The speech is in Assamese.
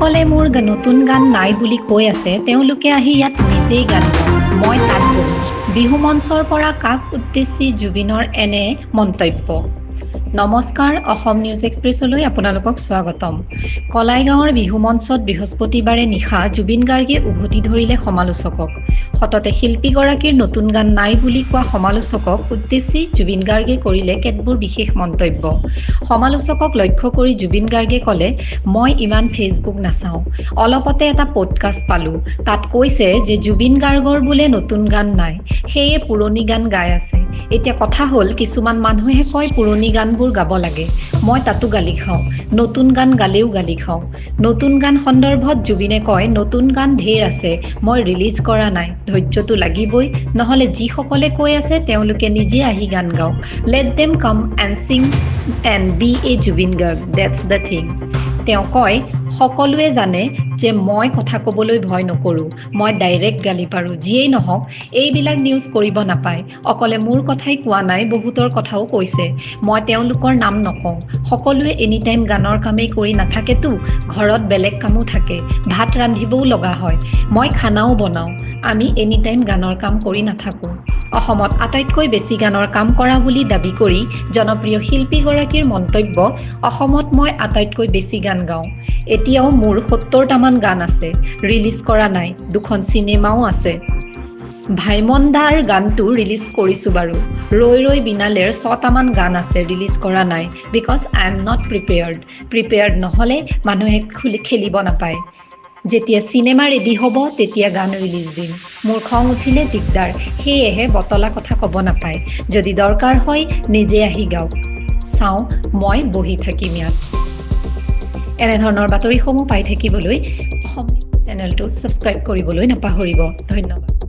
যিসকলে মোৰ নতুন গান নাই বুলি কৈ আছে তেওঁলোকে আহি ইয়াত নিজেই গান গাওক, মই তাত গ'ম। বিহু মঞ্চৰ পৰা কাক উদ্দেশ্যি জুবিনৰ এনে মন্তব্য। নমস্কাৰ, অসম নিউজ এক্সপ্ৰেছলৈ আপোনালোকক স্বাগতম। কলাইগাঁৱৰ বিহু মঞ্চত বৃহস্পতিবাৰে নিশা জুবিন গাৰ্গে উভতি ধৰিলে সমালোচকক। সততে শিল্পীগৰাকীৰ নতুন গান নাই বুলি কোৱা সমালোচকক উদ্দেশ্যি জুবিন গাৰ্গে কৰিলে কেতবোৰ বিশেষ মন্তব্য। সমালোচকক লক্ষ্য কৰি জুবিন গাৰ্গে ক'লে, মই ইমান ফেচবুক নাচাওঁ। অলপতে এটা পডকাষ্ট পালোঁ, তাত কৈছে যে জুবিন গাৰ্গৰ বোলে নতুন গান নাই, সেয়ে পুৰণি গান গাই আছে। এতিয়া কথা হ'ল, কিছুমান মানুহে কয় পুৰণি গানবোৰ গাব লাগে, মই তাতো গালি খাওঁ। নতুন গান গালেও গালি খাওঁ। নতুন গান সন্দৰ্ভত জুবিনে কয়, নতুন গান ঢেৰ আছে, মই ৰিলিজ কৰা নাই। ধৈৰ্য্যটো লাগিবই, নহ'লে যিসকলে কৈ আছে তেওঁলোকে নিজে আহি গান গাওক। Let them come and sing and be a Zubeen Garg, that's the thing. তেওঁ কয়, সকলোৱে জানে যে মই কথা ক'বলৈ ভয় নকৰোঁ, মই ডাইৰেক্ট গালি পাৰোঁ। যিয়েই নহওক, এইবিলাক নিউজ কৰিব নাপায়। অকলে মোৰ কথাই কোৱা নাই, বহুতৰ কথাও কৈছে। মই তেওঁলোকৰ নাম নকওঁ। সকলোৱে এনিটাইম গানৰ কামেই কৰি নাথাকেতো, ঘৰত বেলেগ কামো থাকে, ভাত ৰান্ধিবও লগা হয়, মই খানাও বনাওঁ। আমি এনিটাইম গানৰ কাম কৰি নাথাকোঁ। অসমত আটাইতকৈ বেছি গানৰ কাম কৰা বুলি দাবী কৰি জনপ্ৰিয় শিল্পীগৰাকীৰ মন্তব্য, অসমত মই আটাইতকৈ বেছি গান গাওঁ। এতিয়াও মোৰ ৭০টামান গান আছে, ৰিলিজ কৰা নাই। ২খন চিনেমাও আছে। ভাইমন দাৰ গানটো ৰিলিজ কৰিছোঁ বাৰু। ৰৈ ৰৈ বিনালেৰ ৬টামান গান আছে, ৰিলিজ কৰা নাই। Because I am not prepared নহ'লে মানুহে খেলিব নাপায়। যেতিয়া চিনেমা ৰেডি হ'ব তেতিয়া গান ৰিলিজ দিম। মোৰ খং উঠিলে দিগদাৰ, সেয়েহে বতলা কথা ক'ব নাপায়। যদি দৰকাৰ হয় নিজে আহি গাওক। চাওঁ, মই বহি থাকিম ইয়াত। এনেধৰণৰ বাতৰিসমূহ পাই থাকিবলৈ অসম নিউজ চেনেলটো ছাবস্ক্ৰাইব কৰিবলৈ নাপাহৰিব। ধন্যবাদ।